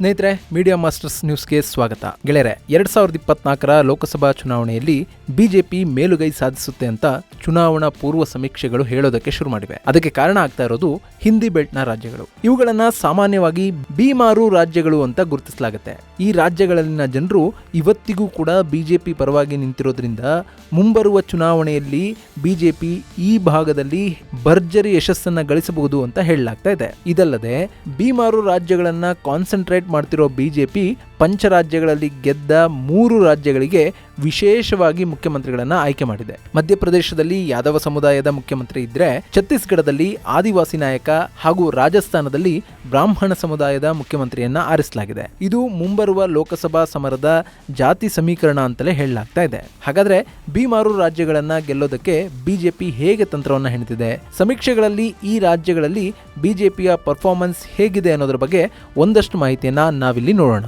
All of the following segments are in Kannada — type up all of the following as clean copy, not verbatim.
ಸ್ನೇಹಿತರೆ, ಮೀಡಿಯಾ ಮಾಸ್ಟರ್ಸ್ ನ್ಯೂಸ್ಗೆ ಸ್ವಾಗತ. ಗೆಳೆಯರೆ, 2024ರ ಲೋಕಸಭಾ ಚುನಾವಣೆಯಲ್ಲಿ ಬಿಜೆಪಿ ಮೇಲುಗೈ ಸಾಧಿಸುತ್ತೆ ಅಂತ ಚುನಾವಣಾ ಪೂರ್ವ ಸಮೀಕ್ಷೆಗಳು ಹೇಳೋದಕ್ಕೆ ಶುರು ಮಾಡಿವೆ. ಅದಕ್ಕೆ ಕಾರಣ ಆಗ್ತಾ ಇರೋದು ಹಿಂದಿ ಬೆಲ್ಟ್ನ ರಾಜ್ಯಗಳು. ಇವುಗಳನ್ನ ಸಾಮಾನ್ಯವಾಗಿ ಬಿಮಾರು ರಾಜ್ಯಗಳು ಅಂತ ಗುರುತಿಸಲಾಗುತ್ತೆ. ಈ ರಾಜ್ಯಗಳಲ್ಲಿನ ಜನರು ಇವತ್ತಿಗೂ ಕೂಡ ಬಿಜೆಪಿ ಪರವಾಗಿ ನಿಂತಿರೋದ್ರಿಂದ ಮುಂಬರುವ ಚುನಾವಣೆಯಲ್ಲಿ ಬಿಜೆಪಿ ಈ ಭಾಗದಲ್ಲಿ ಭರ್ಜರಿ ಯಶಸ್ಸನ್ನ ಗಳಿಸಬಹುದು ಅಂತ ಹೇಳಲಾಗ್ತಾ ಇದೆ. ಇದಲ್ಲದೆ ಬಿಮಾರು ರಾಜ್ಯಗಳನ್ನ ಕಾನ್ಸಂಟ್ರೇಟ್ ಮಾಡ್ತಿರೋ ಬಿಜೆಪಿ ಪಂಚರಾಜ್ಯಗಳಲ್ಲಿ ಗೆದ್ದ 3 ರಾಜ್ಯಗಳಿಗೆ ವಿಶೇಷವಾಗಿ ಮುಖ್ಯಮಂತ್ರಿಗಳನ್ನ ಆಯ್ಕೆ ಮಾಡಿದೆ. ಮಧ್ಯಪ್ರದೇಶದಲ್ಲಿ ಯಾದವ ಸಮುದಾಯದ ಮುಖ್ಯಮಂತ್ರಿ ಇದ್ರೆ, ಛತ್ತೀಸ್ಗಢದಲ್ಲಿ ಆದಿವಾಸಿ ನಾಯಕ ಹಾಗೂ ರಾಜಸ್ಥಾನದಲ್ಲಿ ಬ್ರಾಹ್ಮಣ ಸಮುದಾಯದ ಮುಖ್ಯಮಂತ್ರಿಯನ್ನ ಆರಿಸಲಾಗಿದೆ. ಇದು ಮುಂಬರುವ ಲೋಕಸಭಾ ಸಮರದ ಜಾತಿ ಸಮೀಕರಣ ಅಂತಲೇ ಹೇಳಲಾಗ್ತಾ ಇದೆ. ಹಾಗಾದ್ರೆ ಬಿಮಾರು ರಾಜ್ಯಗಳನ್ನ ಗೆಲ್ಲೋದಕ್ಕೆ ಬಿಜೆಪಿ ಹೇಗೆ ತಂತ್ರವನ್ನ ಹೆಣೆದಿದೆ? ಸಮೀಕ್ಷೆಗಳಲ್ಲಿ ಈ ರಾಜ್ಯಗಳಲ್ಲಿ ಬಿಜೆಪಿಯ ಪರ್ಫಾರ್ಮೆನ್ಸ್ ಹೇಗಿದೆ ಅನ್ನೋದ್ರ ಬಗ್ಗೆ ಒಂದಷ್ಟು ಮಾಹಿತಿಯನ್ನ ನಾವಿಲ್ಲಿ ನೋಡೋಣ.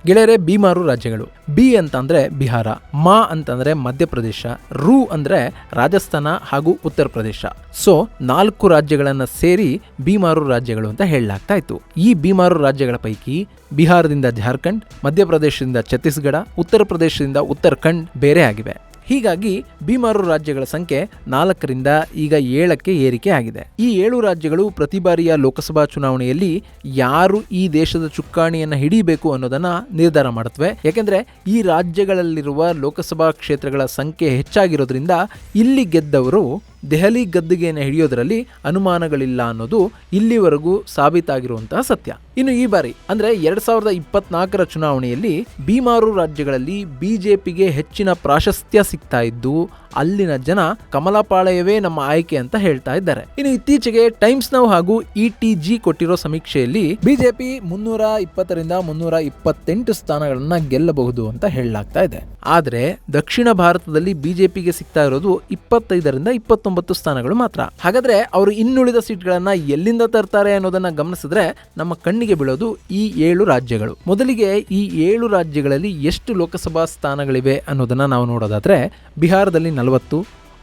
ಗೆಳೆಯರೆ, ಬಿಮಾರು ರಾಜ್ಯಗಳು. ಬಿ ಅಂತಂದ್ರೆ ಬಿಹಾರ, ಮಾ ಅಂತಂದ್ರೆ ಮಧ್ಯಪ್ರದೇಶ, ರು ಅಂದ್ರೆ ರಾಜಸ್ಥಾನ ಹಾಗೂ ಉತ್ತರ ಪ್ರದೇಶ. ಸೊ 4 ರಾಜ್ಯಗಳನ್ನ ಸೇರಿ ಬಿಮಾರು ರಾಜ್ಯಗಳು ಅಂತ ಹೇಳಲಾಗ್ತಾ ಇತ್ತು. ಈ ಬಿಮಾರು ರಾಜ್ಯಗಳ ಪೈಕಿ ಬಿಹಾರದಿಂದ ಜಾರ್ಖಂಡ್, ಮಧ್ಯಪ್ರದೇಶದಿಂದ ಛತ್ತೀಸ್ಗಢ, ಉತ್ತರ ಪ್ರದೇಶದಿಂದ ಉತ್ತರಾಖಂಡ್ ಬೇರೆ ಆಗಿವೆ. ಹೀಗಾಗಿ ಬಿಮಾರು ರಾಜ್ಯಗಳ ಸಂಖ್ಯೆ 4ರಿಂದ ಈಗ 7ಕ್ಕೆ ಏರಿಕೆ ಆಗಿದೆ. ಈ 7 ರಾಜ್ಯಗಳು ಪ್ರತಿ ಬಾರಿಯ ಲೋಕಸಭಾ ಚುನಾವಣೆಯಲ್ಲಿ ಯಾರು ಈ ದೇಶದ ಚುಕ್ಕಾಣಿಯನ್ನ ಹಿಡಿಬೇಕು ಅನ್ನೋದನ್ನ ನಿರ್ಧಾರ ಮಾಡುತ್ತವೆ. ಯಾಕೆಂದ್ರೆ ಈ ರಾಜ್ಯಗಳಲ್ಲಿರುವ ಲೋಕಸಭಾ ಕ್ಷೇತ್ರಗಳ ಸಂಖ್ಯೆ ಹೆಚ್ಚಾಗಿರೋದ್ರಿಂದ ಇಲ್ಲಿ ಗೆದ್ದವರು ದೆಹಲಿ ಗದ್ದುಗೆಯನ್ನು ಹಿಡಿಯೋದರಲ್ಲಿ ಅನುಮಾನಗಳಿಲ್ಲ ಅನ್ನೋದು ಇಲ್ಲಿವರೆಗೂ ಸಾಬೀತಾಗಿರುವಂತಹ ಸತ್ಯ. ಇನ್ನು ಈ ಬಾರಿ ಅಂದ್ರೆ 2024ರ ಚುನಾವಣೆಯಲ್ಲಿ ಬಿಮಾರು ರಾಜ್ಯಗಳಲ್ಲಿ ಬಿಜೆಪಿಗೆ ಹೆಚ್ಚಿನ ಪ್ರಾಶಸ್ತ್ಯ ಸಿಗ್ತಾ ಇದ್ದು ಅಲ್ಲಿನ ಜನ ಕಮಲಪಾಳೆಯವೇ ನಮ್ಮ ಆಯ್ಕೆ ಅಂತ ಹೇಳ್ತಾ ಇದ್ದಾರೆ. ಇನ್ನು ಇತ್ತೀಚೆಗೆ ಟೈಮ್ಸ್ ನೌ ಹಾಗೂ ಇಟಿಜಿ ಕೊಟ್ಟಿರೋ ಸಮೀಕ್ಷೆಯಲ್ಲಿ ಬಿಜೆಪಿ 320ರಿಂದ 328 ಸ್ಥಾನಗಳನ್ನ ಗೆಲ್ಲಬಹುದು ಅಂತ ಹೇಳಲಾಗ್ತಾ ಇದೆ. ಆದ್ರೆ ದಕ್ಷಿಣ ಭಾರತದಲ್ಲಿ ಬಿಜೆಪಿಗೆ ಸಿಗ್ತಾ ಇರೋದು 25ರಿಂದ 29 ಸ್ಥಾನಗಳು ಮಾತ್ರ. ಹಾಗಾದ್ರೆ ಅವರು ಇನ್ನುಳಿದ ಸೀಟ್ಗಳನ್ನ ಎಲ್ಲಿಂದ ತರ್ತಾರೆ ಅನ್ನೋದನ್ನ ಗಮನಿಸಿದ್ರೆ ನಮ್ಮ ಕಣ್ಣಿಗೆ ಬೀಳೋದು ಈ 7 ರಾಜ್ಯಗಳು. ಮೊದಲಿಗೆ ಈ 7 ರಾಜ್ಯಗಳಲ್ಲಿ ಎಷ್ಟು ಲೋಕಸಭಾ ಸ್ಥಾನಗಳಿವೆ ಅನ್ನೋದನ್ನ ನಾವು ನೋಡೋದಾದ್ರೆ, ಬಿಹಾರದಲ್ಲಿ 40,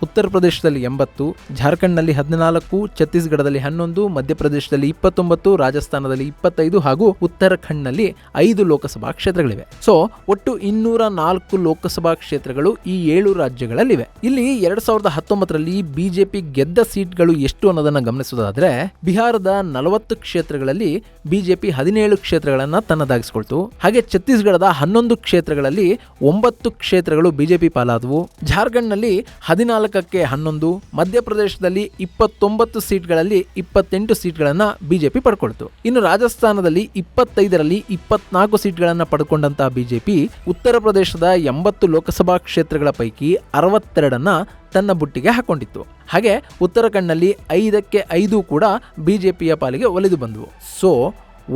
ಉತ್ತರ ಪ್ರದೇಶದಲ್ಲಿ 80, ಜಾರ್ಖಂಡ್ನಲ್ಲಿ 14, ಛತ್ತೀಸ್ಗಢದಲ್ಲಿ 11, ಮಧ್ಯಪ್ರದೇಶದಲ್ಲಿ 29, ರಾಜಸ್ಥಾನದಲ್ಲಿ 25 ಹಾಗೂ ಉತ್ತರಾಖಂಡ್ನಲ್ಲಿ 5 ಲೋಕಸಭಾ ಕ್ಷೇತ್ರಗಳಿವೆ. ಸೊ ಒಟ್ಟು 204 ಲೋಕಸಭಾ ಕ್ಷೇತ್ರಗಳು ಈ 7 ರಾಜ್ಯಗಳಲ್ಲಿವೆ. ಇಲ್ಲಿ 2019ರಲ್ಲಿ ಬಿಜೆಪಿ ಗೆದ್ದ ಸೀಟ್ಗಳು ಎಷ್ಟು ಅನ್ನೋದನ್ನ ಗಮನಿಸೋದಾದ್ರೆ, ಬಿಹಾರದ 40 ಕ್ಷೇತ್ರಗಳಲ್ಲಿ ಬಿಜೆಪಿ 17 ಕ್ಷೇತ್ರಗಳನ್ನ ತನ್ನದಾಗಿಸಿಕೊಳ್ತು. ಹಾಗೆ ಛತ್ತೀಸ್ಗಢದ 11 ಕ್ಷೇತ್ರಗಳಲ್ಲಿ 9 ಕ್ಷೇತ್ರಗಳು ಬಿಜೆಪಿ ಪಾಲಾದವು. ಜಾರ್ಖಂಡ್ನಲ್ಲಿ 14ಕ್ಕೆ 11, ಮಧ್ಯಪ್ರದೇಶದಲ್ಲಿ 29 ಸೀಟ್ಗಳಲ್ಲಿ 28 ಸೀಟ್ಗಳನ್ನ ಬಿಜೆಪಿ ಪಡ್ಕೊಳ್ತು. ಇನ್ನು ರಾಜಸ್ಥಾನದಲ್ಲಿ 25ರಲ್ಲಿ 24 ಸೀಟ್ಗಳನ್ನ ಪಡ್ಕೊಂಡಂತಹ ಬಿಜೆಪಿ ಉತ್ತರ ಪ್ರದೇಶದ 80 ಲೋಕಸಭಾ ಕ್ಷೇತ್ರಗಳ ಪೈಕಿ 62ಅನ್ನ ತನ್ನ ಬುಟ್ಟಿಗೆ ಹಾಕೊಂಡಿತ್ತು. ಹಾಗೆ ಉತ್ತರಾಖಂಡ್ನಲ್ಲಿ 5ಕ್ಕೆ 5 ಕೂಡ ಬಿಜೆಪಿಯ ಪಾಲಿಗೆ ಒಲಿದು ಬಂದವು. ಸೊ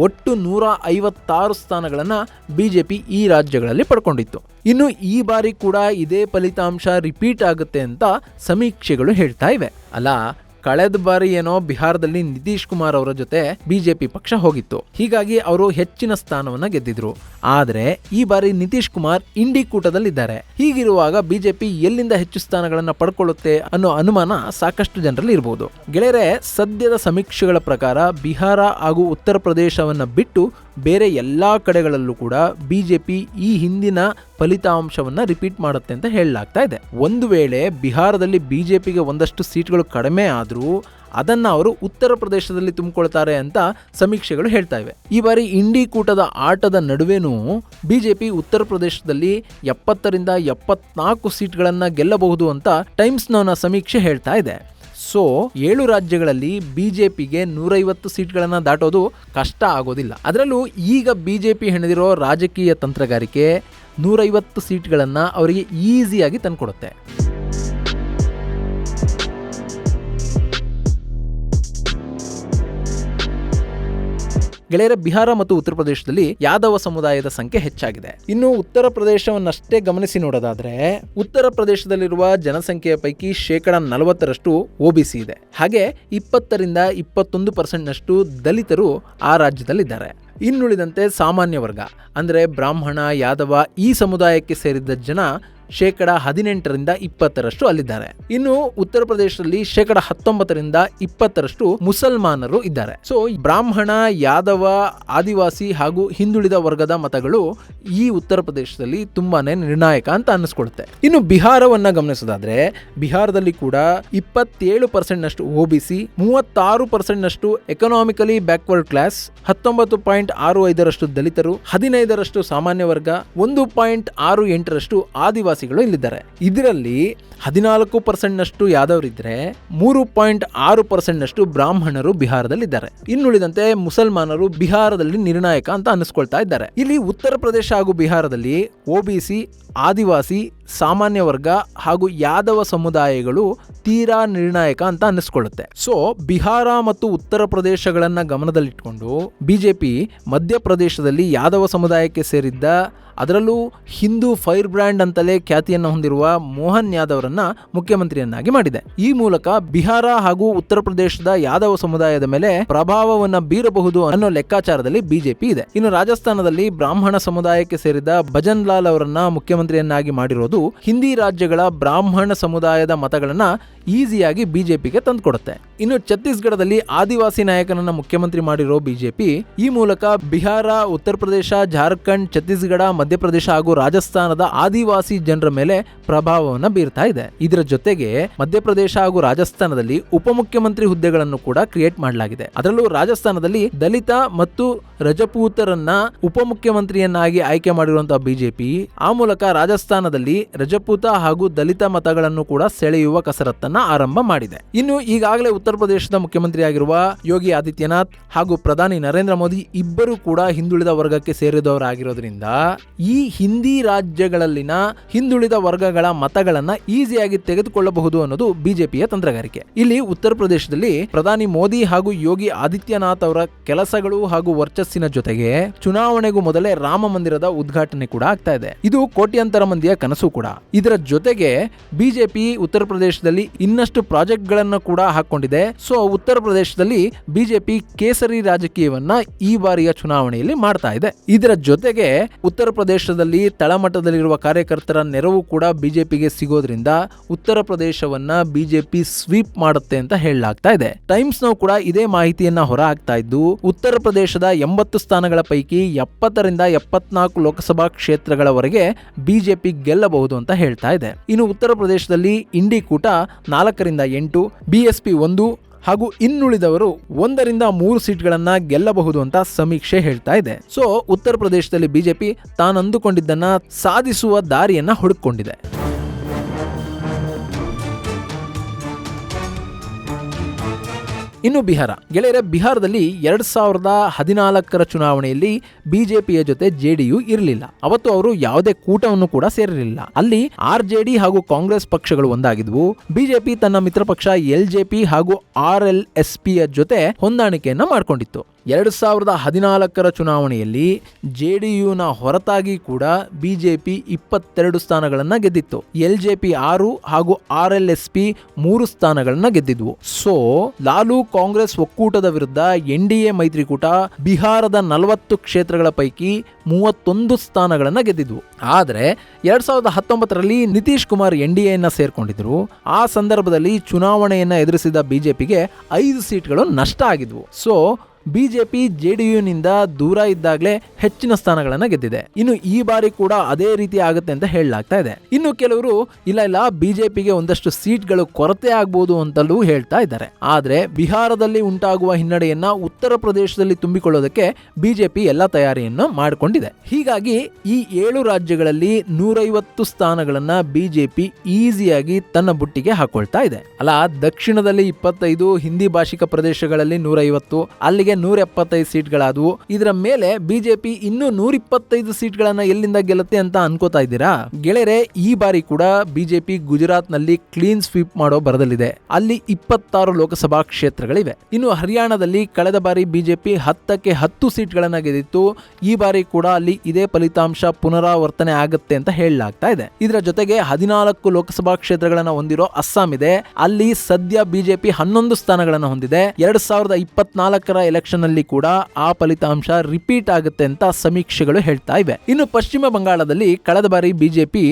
ಒಟ್ಟು 156 ಸ್ಥಾನಗಳನ್ನ ಬಿಜೆಪಿ ಈ ರಾಜ್ಯಗಳಲ್ಲಿ ಪಡ್ಕೊಂಡಿತ್ತು. ಇನ್ನು ಈ ಬಾರಿ ಕೂಡ ಇದೇ ಫಲಿತಾಂಶ ರಿಪೀಟ್ ಆಗುತ್ತೆ ಅಂತ ಸಮೀಕ್ಷೆಗಳು ಹೇಳ್ತಾ ಇವೆ. ಅಲ್ಲ, ಕಳೆದ ಬಾರಿ ಏನೋ ಬಿಹಾರದಲ್ಲಿ ನಿತೀಶ್ ಕುಮಾರ್ ಅವರ ಜೊತೆ ಬಿಜೆಪಿ ಪಕ್ಷ ಹೋಗಿತ್ತು, ಹೀಗಾಗಿ ಅವರು ಹೆಚ್ಚಿನ ಸ್ಥಾನವನ್ನ ಗೆದ್ದಿದ್ರು. ಆದ್ರೆ ಈ ಬಾರಿ ನಿತೀಶ್ ಕುಮಾರ್ ಇಂಡಿ ಕೂಟದಲ್ಲಿದ್ದಾರೆ. ಹೀಗಿರುವಾಗ ಬಿಜೆಪಿ ಎಲ್ಲಿಂದ ಹೆಚ್ಚು ಸ್ಥಾನಗಳನ್ನ ಪಡ್ಕೊಳ್ಳುತ್ತೆ ಅನ್ನೋ ಅನುಮಾನ ಸಾಕಷ್ಟು ಜನರಲ್ಲಿ ಇರಬಹುದು. ಗೆಳೆಯರೆ, ಸದ್ಯದ ಸಮೀಕ್ಷೆಗಳ ಪ್ರಕಾರ ಬಿಹಾರ ಹಾಗೂ ಉತ್ತರ ಪ್ರದೇಶವನ್ನ ಬಿಟ್ಟು ಬೇರೆ ಎಲ್ಲಾ ಕಡೆಗಳಲ್ಲೂ ಕೂಡ ಬಿಜೆಪಿ ಈ ಹಿಂದಿನ ಫಲಿತಾಂಶವನ್ನ ರಿಪೀಟ್ ಮಾಡುತ್ತೆ ಅಂತ ಹೇಳಲಾಗ್ತಾ ಇದೆ. ಒಂದು ವೇಳೆ ಬಿಹಾರದಲ್ಲಿ ಬಿಜೆಪಿಗೆ ಒಂದಷ್ಟು ಸೀಟ್ಗಳು ಕಡಿಮೆ ಆದ್ರೂ ಅದನ್ನ ಅವರು ಉತ್ತರ ಪ್ರದೇಶದಲ್ಲಿ ತುಂಬಿಕೊಳ್ತಾರೆ ಅಂತ ಸಮೀಕ್ಷೆಗಳು ಹೇಳ್ತಾ ಇವೆ. ಈ ಬಾರಿ ಇಂಡಿ ಕೂಟದ ಆಟದ ನಡುವೆನೂ ಬಿಜೆಪಿ ಉತ್ತರ ಪ್ರದೇಶದಲ್ಲಿ 70ರಿಂದ 74 ಸೀಟ್ಗಳನ್ನ ಗೆಲ್ಲಬಹುದು ಅಂತ ಟೈಮ್ಸ್ ನೌನ ಸಮೀಕ್ಷೆ ಹೇಳ್ತಾ ಇದೆ. ಸೊ 7 ರಾಜ್ಯಗಳಲ್ಲಿ ಬಿಜೆಪಿಗೆ 150 ಸೀಟ್ಗಳನ್ನ ದಾಟೋದು ಕಷ್ಟ ಆಗೋದಿಲ್ಲ. ಅದರಲ್ಲೂ ಈಗ ಬಿಜೆಪಿ ಹೆಣೆದಿರೋ ರಾಜಕೀಯ ತಂತ್ರಗಾರಿಕೆ 150 ಸೀಟ್ಗಳನ್ನ ಅವರಿಗೆ ಈಸಿಯಾಗಿ ತಂದ್ಕೊಡುತ್ತೆ. ಗೆಳೆಯರ, ಬಿಹಾರ ಮತ್ತು ಉತ್ತರ ಪ್ರದೇಶದಲ್ಲಿ ಯಾದವ ಸಮುದಾಯದ ಸಂಖ್ಯೆ ಹೆಚ್ಚಾಗಿದೆ. ಇನ್ನು ಉತ್ತರ ಪ್ರದೇಶವನ್ನಷ್ಟೇ ಗಮನಿಸಿ ನೋಡೋದಾದ್ರೆ, ಉತ್ತರ ಪ್ರದೇಶದಲ್ಲಿರುವ ಜನಸಂಖ್ಯೆಯ ಪೈಕಿ 40% OBC ಇದೆ. ಹಾಗೆ 20ರಿಂದ 21% ದಲಿತರು ಆ ರಾಜ್ಯದಲ್ಲಿದ್ದಾರೆ. ಇನ್ನುಳಿದಂತೆ ಸಾಮಾನ್ಯ ವರ್ಗ ಅಂದ್ರೆ ಬ್ರಾಹ್ಮಣ, ಯಾದವ ಈ ಸಮುದಾಯಕ್ಕೆ ಸೇರಿದ ಜನ 18% 20% ಅಲ್ಲಿದ್ದಾರೆ. ಇನ್ನು ಉತ್ತರ ಪ್ರದೇಶದಲ್ಲಿ 19% 20% ಮುಸಲ್ಮಾನರು ಇದ್ದಾರೆ. ಸೊ ಬ್ರಾಹ್ಮಣ, ಯಾದವ, ಆದಿವಾಸಿ ಹಾಗೂ ಹಿಂದುಳಿದ ವರ್ಗದ ಮತಗಳು ಈ ಉತ್ತರ ಪ್ರದೇಶದಲ್ಲಿ ತುಂಬಾನೇ ನಿರ್ಣಾಯಕ ಅಂತ ಅನ್ನಿಸ್ಕೊಳುತ್ತೆ. ಇನ್ನು ಬಿಹಾರವನ್ನ ಗಮನಿಸೋದಾದ್ರೆ ಬಿಹಾರದಲ್ಲಿ ಕೂಡ 27% OBC, 36% ಎಕನಾಮಿಕಲಿ ಬ್ಯಾಕ್ವರ್ಡ್ ಕ್ಲಾಸ್, 19.65% ದಲಿತರು, 15% ಸಾಮಾನ್ಯ ವರ್ಗ, 1.68% ಆದಿವಾಸಿಗಳು ಇಲ್ಲಿದ್ದಾರೆ. ಇದರಲ್ಲಿ 14% ಯಾದವರಿದ್ರೆ 3.6% ಬ್ರಾಹ್ಮಣರು ಬಿಹಾರದಲ್ಲಿದ್ದಾರೆ. ಇನ್ನುಳಿದಂತೆ ಮುಸಲ್ಮಾನರು ಬಿಹಾರದಲ್ಲಿ ನಿರ್ಣಾಯಕ ಅಂತ ಅನ್ನಿಸ್ಕೊಳ್ತಾ ಇದ್ದಾರೆ. ಇಲ್ಲಿ ಉತ್ತರ ಪ್ರದೇಶ ಹಾಗೂ ಬಿಹಾರದಲ್ಲಿ OBC, ಆದಿವಾಸಿ, ಸಾಮಾನ್ಯ ವರ್ಗ ಹಾಗೂ ಯಾದವ ಸಮುದಾಯಗಳು ತೀರಾ ನಿರ್ಣಾಯಕ ಅಂತ ಅನ್ನಿಸ್ಕೊಳ್ಳುತ್ತೆ. ಸೊ ಬಿಹಾರ ಮತ್ತು ಉತ್ತರ ಪ್ರದೇಶಗಳನ್ನ ಗಮನದಲ್ಲಿಟ್ಕೊಂಡು ಬಿಜೆಪಿ ಮಧ್ಯಪ್ರದೇಶದಲ್ಲಿ ಯಾದವ ಸಮುದಾಯಕ್ಕೆ ಸೇರಿದ್ದ, ಅದರಲ್ಲೂ ಹಿಂದೂ ಫೈರ್ ಬ್ರ್ಯಾಂಡ್ ಅಂತಲೇ ಖ್ಯಾತಿಯನ್ನು ಹೊಂದಿರುವ ಮೋಹನ್ ಯಾದವ್ರನ್ನ ಮುಖ್ಯಮಂತ್ರಿಯನ್ನಾಗಿ ಮಾಡಿದೆ. ಈ ಮೂಲಕ ಬಿಹಾರ ಹಾಗೂ ಉತ್ತರ ಪ್ರದೇಶದ ಯಾದವ ಸಮುದಾಯದ ಮೇಲೆ ಪ್ರಭಾವವನ್ನ ಬೀರಬಹುದು ಅನ್ನೋ ಲೆಕ್ಕಾಚಾರದಲ್ಲಿ ಬಿಜೆಪಿ ಇದೆ. ಇನ್ನು ರಾಜಸ್ಥಾನದಲ್ಲಿ ಬ್ರಾಹ್ಮಣ ಸಮುದಾಯಕ್ಕೆ ಸೇರಿದ ಭಜನ್ ಲಾಲ್ ಅವರನ್ನ ಮುಖ್ಯಮಂತ್ರಿಯನ್ನಾಗಿ ಮಾಡಿರೋದು ಹಿಂದಿ ರಾಜ್ಯಗಳ ಬ್ರಾಹ್ಮಣ ಸಮುದಾಯದ ಮತಗಳನ್ನ ಈಸಿಯಾಗಿ ಬಿಜೆಪಿಗೆ ತಂದುಕೊಡುತ್ತೆ. ಇನ್ನು ಛತ್ತೀಸ್ಗಢದಲ್ಲಿ ಆದಿವಾಸಿ ನಾಯಕನನ್ನ ಮುಖ್ಯಮಂತ್ರಿ ಮಾಡಿರೋ ಬಿಜೆಪಿ ಈ ಮೂಲಕ ಬಿಹಾರ, ಉತ್ತರ ಪ್ರದೇಶ, ಜಾರ್ಖಂಡ್, ಛತ್ತೀಸ್ಗಢ, ಮಧ್ಯಪ್ರದೇಶ ಹಾಗೂ ರಾಜಸ್ಥಾನದ ಆದಿವಾಸಿ ಜನರ ಮೇಲೆ ಪ್ರಭಾವವನ್ನು ಬೀರ್ತಾ ಇದೆ. ಇದರ ಜೊತೆಗೆ ಮಧ್ಯಪ್ರದೇಶ ಹಾಗೂ ರಾಜಸ್ಥಾನದಲ್ಲಿ ಉಪಮುಖ್ಯಮಂತ್ರಿ ಹುದ್ದೆಗಳನ್ನು ಕೂಡ ಕ್ರಿಯೇಟ್ ಮಾಡಲಾಗಿದೆ. ಅದರಲ್ಲೂ ರಾಜಸ್ಥಾನದಲ್ಲಿ ದಲಿತ ಮತ್ತು ರಜಪೂತರನ್ನ ಉಪಮುಖ್ಯಮಂತ್ರಿಯನ್ನಾಗಿ ಆಯ್ಕೆ ಮಾಡಿರುವಂತಹ ಬಿಜೆಪಿ ಆ ಮೂಲಕ ರಾಜಸ್ಥಾನದಲ್ಲಿ ರಜಪೂತ ಹಾಗೂ ದಲಿತ ಮತಗಳನ್ನು ಕೂಡ ಸೆಳೆಯುವ ಕಸರತ್ತನ್ನ ಆರಂಭ ಮಾಡಿದೆ. ಇನ್ನು ಈಗಾಗಲೇ ಉತ್ತರ ಪ್ರದೇಶದ ಮುಖ್ಯಮಂತ್ರಿ ಆಗಿರುವ ಯೋಗಿ ಆದಿತ್ಯನಾಥ್ ಹಾಗೂ ಪ್ರಧಾನಿ ನರೇಂದ್ರ ಮೋದಿ ಇಬ್ಬರು ಕೂಡ ಹಿಂದುಳಿದ ವರ್ಗಕ್ಕೆ ಸೇರಿದವರಾಗಿರೋದ್ರಿಂದ ಈ ಹಿಂದಿ ರಾಜ್ಯಗಳಲ್ಲಿನ ಹಿಂದುಳಿದ ವರ್ಗಗಳ ಮತಗಳನ್ನ ಈಸಿಯಾಗಿ ತೆಗೆದುಕೊಳ್ಳಬಹುದು ಅನ್ನೋದು ಬಿಜೆಪಿಯ ತಂತ್ರಗಾರಿಕೆ. ಇಲ್ಲಿ ಉತ್ತರ ಪ್ರದೇಶದಲ್ಲಿ ಪ್ರಧಾನಿ ಮೋದಿ ಹಾಗೂ ಯೋಗಿ ಆದಿತ್ಯನಾಥ್ ಅವರ ಕೆಲಸಗಳು ಹಾಗೂ ವರ್ಚಸ್ಸಿನ ಜೊತೆಗೆ ಚುನಾವಣೆಗೂ ಮೊದಲೇ ರಾಮ ಮಂದಿರದ ಉದ್ಘಾಟನೆ ಕೂಡ ಆಗ್ತಾ ಇದೆ. ಇದು ಕೋಟ್ಯಾಂತರ ಮಂದಿಯ ಕನಸು ಕೂಡ. ಇದರ ಜೊತೆಗೆ ಬಿಜೆಪಿ ಉತ್ತರ ಪ್ರದೇಶದಲ್ಲಿ ಇನ್ನಷ್ಟು ಪ್ರಾಜೆಕ್ಟ್ ಗಳನ್ನ ಕೂಡ ಹಾಕೊಂಡಿದೆ. ಸೊ ಉತ್ತರ ಪ್ರದೇಶದಲ್ಲಿ ಬಿಜೆಪಿ ಕೇಸರಿ ರಾಜಕೀಯವನ್ನ ಈ ಬಾರಿಯ ಚುನಾವಣೆಯಲ್ಲಿ ಮಾಡ್ತಾ ಇದೆ. ಇದರ ಜೊತೆಗೆ ಉತ್ತರ ಪ್ರದೇಶದಲ್ಲಿ ತಳಮಟ್ಟದಲ್ಲಿರುವ ಕಾರ್ಯಕರ್ತರ ನೆರವು ಕೂಡ ಬಿಜೆಪಿಗೆ ಸಿಗೋದ್ರಿಂದ ಉತ್ತರ ಪ್ರದೇಶವನ್ನ ಬಿಜೆಪಿ ಸ್ವೀಪ್ ಮಾಡುತ್ತೆ ಅಂತ ಹೇಳಲಾಗ್ತಾ ಇದೆ. ಟೈಮ್ಸ್ ನೌ ಕೂಡ ಇದೇ ಮಾಹಿತಿಯನ್ನ ಹೊರ ಹಾಕ್ತಾ ಇದ್ದು ಉತ್ತರ ಪ್ರದೇಶದ 80 ಸ್ಥಾನಗಳ ಪೈಕಿ 70ರಿಂದ 74 ಲೋಕಸಭಾ ಕ್ಷೇತ್ರಗಳವರೆಗೆ ಬಿಜೆಪಿ ಗೆಲ್ಲಬಹುದು ಅಂತ ಹೇಳ್ತಾ ಇದೆ. ಇನ್ನು ಉತ್ತರ ಪ್ರದೇಶದಲ್ಲಿ ಇಂಡಿ ಕೂಟ 4ರಿಂದ 8, ಬಿಎಸ್ಪಿ 1 ಹಾಗೂ ಇನ್ನುಳಿದವರು 1ರಿಂದ 3 ಸೀಟ್ಗಳನ್ನ ಗೆಲ್ಲಬಹುದು ಅಂತ ಸಮೀಕ್ಷೆ ಹೇಳ್ತಾ ಇದೆ. ಸೊ ಉತ್ತರ ಪ್ರದೇಶದಲ್ಲಿ ಬಿಜೆಪಿ ತಾನು ಅಂದುಕೊಂಡಿದ್ದನ್ನ ಸಾಧಿಸುವ ದಾರಿಯನ್ನ ಹುಡುಕೊಂಡಿದೆ. ಇನ್ನು ಬಿಹಾರ ಗೆಳೆಯರೆ, ಬಿಹಾರದಲ್ಲಿ 2014 ಚುನಾವಣೆಯಲ್ಲಿ ಬಿಜೆಪಿಯ ಜೊತೆ ಜೆಡಿಯು ಇರಲಿಲ್ಲ. ಅವತ್ತು ಅವರು ಯಾವುದೇ ಕೂಟವನ್ನು ಕೂಡ ಸೇರಿರಲಿಲ್ಲ. ಅಲ್ಲಿ ಆರ್ಜೆಡಿ ಹಾಗೂ ಕಾಂಗ್ರೆಸ್ ಪಕ್ಷಗಳು ಒಂದಾಗಿದ್ವು. ಬಿಜೆಪಿ ತನ್ನ ಮಿತ್ರ ಪಕ್ಷ ಎಲ್ಜೆಪಿ ಹಾಗೂ ಆರ್ಎಲ್ಎಸ್ಪಿಯ ಜೊತೆ ಹೊಂದಾಣಿಕೆಯನ್ನ ಮಾಡಿಕೊಂಡಿತ್ತು. 2014 ಚುನಾವಣೆಯಲ್ಲಿ ಜೆಡಿಯುನ ಹೊರತಾಗಿ ಕೂಡ ಬಿಜೆಪಿ 22 ಸ್ಥಾನಗಳನ್ನ ಗೆದ್ದಿತ್ತು. ಎಲ್ಜೆಪಿ 6 ಹಾಗೂ ಆರ್ಎಲ್ಎಸ್ಪಿ 3 ಸ್ಥಾನಗಳನ್ನ ಗೆದ್ದಿದ್ವು. ಸೊ ಲಾಲು ಕಾಂಗ್ರೆಸ್ ಒಕ್ಕೂಟದ ವಿರುದ್ಧ ಎನ್ಡಿಎ ಮೈತ್ರಿಕೂಟ ಬಿಹಾರದ 40 ಕ್ಷೇತ್ರಗಳ ಪೈಕಿ 31 ಸ್ಥಾನಗಳನ್ನ ಗೆದ್ದಿದ್ವು. ಆದ್ರೆ 2019ರಲ್ಲಿ ನಿತೀಶ್ ಕುಮಾರ್ ಎನ್ಡಿಎಯನ್ನ ಸೇರ್ಕೊಂಡಿದ್ರು. ಆ ಸಂದರ್ಭದಲ್ಲಿ ಚುನಾವಣೆಯನ್ನ ಎದುರಿಸಿದ ಬಿಜೆಪಿಗೆ 5 ಸೀಟ್ಗಳು ನಷ್ಟ ಆಗಿದ್ವು. ಸೊ ಬಿಜೆಪಿ ಜೆಡಿಯುನಿಂದ ದೂರ ಇದ್ದಾಗಲೇ ಹೆಚ್ಚಿನ ಸ್ಥಾನಗಳನ್ನ ಗೆದ್ದಿದೆ. ಇನ್ನು ಈ ಬಾರಿ ಕೂಡ ಅದೇ ರೀತಿ ಆಗುತ್ತೆ ಅಂತ ಹೇಳಲಾಗ್ತಾ ಇದೆ. ಇನ್ನು ಕೆಲವರು ಇಲ್ಲ ಬಿಜೆಪಿಗೆ ಒಂದಷ್ಟು ಸೀಟ್ಗಳು ಕೊರತೆ ಆಗಬಹುದು ಅಂತಲೂ ಹೇಳ್ತಾ ಇದ್ದಾರೆ. ಆದ್ರೆ ಬಿಹಾರದಲ್ಲಿ ಉಂಟಾಗುವ ಹಿನ್ನಡೆಯನ್ನ ಉತ್ತರ ಪ್ರದೇಶದಲ್ಲಿ ತುಂಬಿಕೊಳ್ಳೋದಕ್ಕೆ ಬಿಜೆಪಿ ಎಲ್ಲ ತಯಾರಿಯನ್ನು ಮಾಡಿಕೊಂಡಿದೆ. ಹೀಗಾಗಿ ಈ 7 ರಾಜ್ಯಗಳಲ್ಲಿ 150 ಸ್ಥಾನಗಳನ್ನ ಬಿಜೆಪಿ ಈಸಿಯಾಗಿ ತನ್ನ ಬುಟ್ಟಿಗೆ ಹಾಕೊಳ್ತಾ ಇದೆ. ಅಲ್ಲ, ದಕ್ಷಿಣದಲ್ಲಿ 25, ಹಿಂದಿ ಭಾಷಿಕ ಪ್ರದೇಶಗಳಲ್ಲಿ 150, ಅಲ್ಲಿಗೆ 175 ಸೀಟ್ಗಳಾದವು. ಇದರ ಮೇಲೆ ಬಿಜೆಪಿ ಇನ್ನೂ 125 ಸೀಟ್ಗಳನ್ನ ಎಲ್ಲಿಂದ ಗೆಲ್ಲುತ್ತೆ ಅಂತ ಅನ್ಕೋತಾ ಇದ್ದೀರಾ? ಗೆಳೆಯರೆ, ಈ ಬಾರಿ ಕೂಡ ಬಿಜೆಪಿ ಗುಜರಾತ್ ನಲ್ಲಿ ಕ್ಲೀನ್ ಸ್ವೀಪ್ ಮಾಡೋ ಬರದಲ್ಲಿದೆ. ಅಲ್ಲಿ 26 ಲೋಕಸಭಾ ಕ್ಷೇತ್ರಗಳಿವೆ. ಇನ್ನು ಹರಿಯಾಣದಲ್ಲಿ ಕಳೆದ ಬಾರಿ ಬಿಜೆಪಿ 10ಕ್ಕೆ 10 ಸೀಟ್ಗಳನ್ನ ಗೆದ್ದಿತ್ತು. ಈ ಬಾರಿ ಕೂಡ ಅಲ್ಲಿ ಇದೇ ಫಲಿತಾಂಶ ಪುನರಾವರ್ತನೆ ಆಗುತ್ತೆ ಅಂತ ಹೇಳಲಾಗ್ತಾ ಇದೆ. ಇದರ ಜೊತೆಗೆ 14 ಲೋಕಸಭಾ ಕ್ಷೇತ್ರಗಳನ್ನ ಹೊಂದಿರೋ ಅಸ್ಸಾಂ ಇದೆ. ಅಲ್ಲಿ ಸದ್ಯ ಬಿಜೆಪಿ 11 ಸ್ಥಾನಗಳನ್ನ ಹೊಂದಿದೆ. 2024 ಎಲೆಕ್ಷನ್ ಎಲೆಕ್ಷನ್ ಅಲ್ಲಿ ಕೂಡ ಆ ಫಲಿತಾಂಶ ರಿಪೀಟ್ ಆಗುತ್ತೆ ಅಂತ ಸಮೀಕ್ಷೆಗಳು ಹೇಳ್ತಾ ಇವೆ. ಇನ್ನು ಪಶ್ಚಿಮ ಬಂಗಾಳದಲ್ಲಿ ಕಳೆದ ಬಾರಿ ಬಿಜೆಪಿ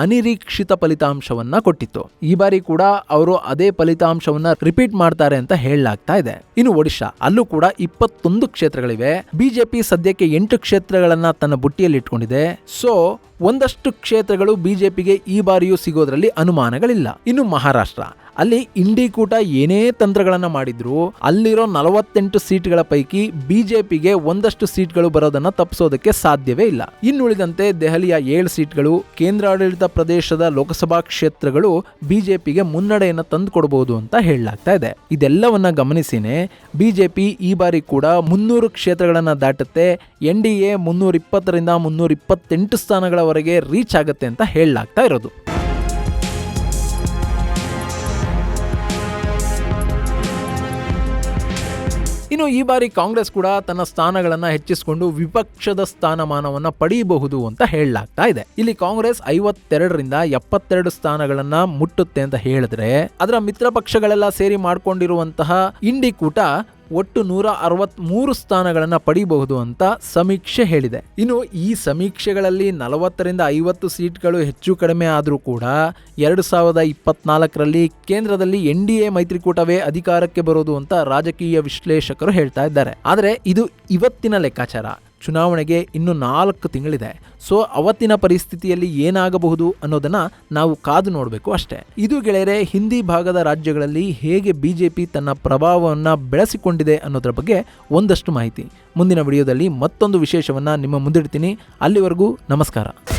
ಅನಿರೀಕ್ಷಿತ ಫಲಿತಾಂಶವನ್ನ ಕೊಟ್ಟಿತ್ತು. ಈ ಬಾರಿ ಕೂಡ ಅವರು ಅದೇ ಫಲಿತಾಂಶವನ್ನ ರಿಪೀಟ್ ಮಾಡ್ತಾರೆ ಅಂತ ಹೇಳಲಾಗ್ತಾ ಇದೆ. ಇನ್ನು ಒಡಿಶಾ, ಅಲ್ಲೂ ಕೂಡ 21 ಕ್ಷೇತ್ರಗಳಿವೆ. ಬಿಜೆಪಿ ಸದ್ಯಕ್ಕೆ 8 ಕ್ಷೇತ್ರಗಳನ್ನ ತನ್ನ ಬುಟ್ಟಿಯಲ್ಲಿ ಇಟ್ಕೊಂಡಿದೆ. ಸೊ ಒಂದಷ್ಟು ಕ್ಷೇತ್ರಗಳು ಬಿಜೆಪಿಗೆ ಈ ಬಾರಿಯೂ ಸಿಗೋದ್ರಲ್ಲಿ ಅನುಮಾನಗಳಿಲ್ಲ. ಇನ್ನು ಮಹಾರಾಷ್ಟ್ರ, ಅಲ್ಲಿ ಇಂಡಿ ಕೂಟ ಏನೇ ತಂತ್ರಗಳನ್ನ ಮಾಡಿದ್ರು ಅಲ್ಲಿರೋ 48 ಸೀಟ್ಗಳ ಪೈಕಿ ಬಿಜೆಪಿಗೆ ಒಂದಷ್ಟು ಸೀಟ್ಗಳು ಬರೋದನ್ನ ತಪ್ಪಿಸೋದಕ್ಕೆ ಸಾಧ್ಯವೇ ಇಲ್ಲ. ಇನ್ನುಳಿದಂತೆ ದೆಹಲಿಯ 7 ಸೀಟ್ಗಳು, ಕೇಂದ್ರಾಡಳಿತ ಪ್ರದೇಶದ ಲೋಕಸಭಾ ಕ್ಷೇತ್ರಗಳು ಬಿಜೆಪಿಗೆ ಮುನ್ನಡೆಯನ್ನು ತಂದುಕೊಡಬಹುದು ಅಂತ ಹೇಳಲಾಗ್ತಾ ಇದೆ. ಇದೆಲ್ಲವನ್ನ ಗಮನಿಸಿನೇ ಬಿಜೆಪಿ ಈ ಬಾರಿ ಕೂಡ 300 ಕ್ಷೇತ್ರಗಳನ್ನ ದಾಟುತ್ತೆ. NDA 320ರಿಂದ 328 ಸ್ಥಾನಗಳವರೆಗೆ ರೀಚ್ ಆಗುತ್ತೆ ಅಂತ ಹೇಳಲಾಗ್ತಾ ಇರೋದು. ಇನ್ನು ಈ ಬಾರಿ ಕಾಂಗ್ರೆಸ್ ಕೂಡ ತನ್ನ ಸ್ಥಾನಗಳನ್ನ ಹೆಚ್ಚಿಸಿಕೊಂಡು ವಿಪಕ್ಷದ ಸ್ಥಾನಮಾನವನ್ನ ಪಡೆಯಬಹುದು ಅಂತ ಹೇಳಲಾಗ್ತಾ ಇದೆ. ಇಲ್ಲಿ ಕಾಂಗ್ರೆಸ್ 52ರಿಂದ 72 ಸ್ಥಾನಗಳನ್ನ ಮುಟ್ಟುತ್ತೆ ಅಂತ ಹೇಳಿದ್ರೆ, ಅದರ ಮಿತ್ರ ಪಕ್ಷಗಳೆಲ್ಲ ಸೇರಿ ಮಾಡ್ಕೊಂಡಿರುವಂತಹ ಇಂಡಿ ಕೂಟ ಒಟ್ಟು 163 ಸ್ಥಾನಗಳನ್ನ ಪಡೆಯಬಹುದು ಅಂತ ಸಮೀಕ್ಷೆ ಹೇಳಿದೆ. ಇನ್ನು ಈ ಸಮೀಕ್ಷೆಗಳಲ್ಲಿ 40ರಿಂದ 50 ಸೀಟ್ಗಳು ಹೆಚ್ಚು ಕಡಿಮೆ ಆದರೂ ಕೂಡ 2024ರಲ್ಲಿ ಕೇಂದ್ರದಲ್ಲಿ NDA ಮೈತ್ರಿಕೂಟವೇ ಅಧಿಕಾರಕ್ಕೆ ಬರೋದು ಅಂತ ರಾಜಕೀಯ ವಿಶ್ಲೇಷಕರು ಹೇಳ್ತಾ ಇದ್ದಾರೆ. ಆದರೆ ಇದು ಇವತ್ತಿನ ಲೆಕ್ಕಾಚಾರ. ಚುನಾವಣೆಗೆ ಇನ್ನು 4 ತಿಂಗಳಿದೆ. ಸೊ ಅವತ್ತಿನ ಪರಿಸ್ಥಿತಿಯಲ್ಲಿ ಏನಾಗಬಹುದು ಅನ್ನೋದನ್ನ ನಾವು ಕಾದು ನೋಡಬೇಕು ಅಷ್ಟೇ. ಇದು ಗೆಳೆಯರೆ, ಹಿಂದಿ ಭಾಗದ ರಾಜ್ಯಗಳಲ್ಲಿ ಹೇಗೆ ಬಿಜೆಪಿ ತನ್ನ ಪ್ರಭಾವವನ್ನು ಬೆಳೆಸಿಕೊಂಡಿದೆ ಅನ್ನೋದ್ರ ಬಗ್ಗೆ ಒಂದಷ್ಟು ಮಾಹಿತಿ. ಮುಂದಿನ ವಿಡಿಯೋದಲ್ಲಿ ಮತ್ತೊಂದು ವಿಶೇಷವನ್ನ ನಿಮ್ಮ ಮುಂದಿಡ್ತೀನಿ. ಅಲ್ಲಿವರೆಗೂ ನಮಸ್ಕಾರ.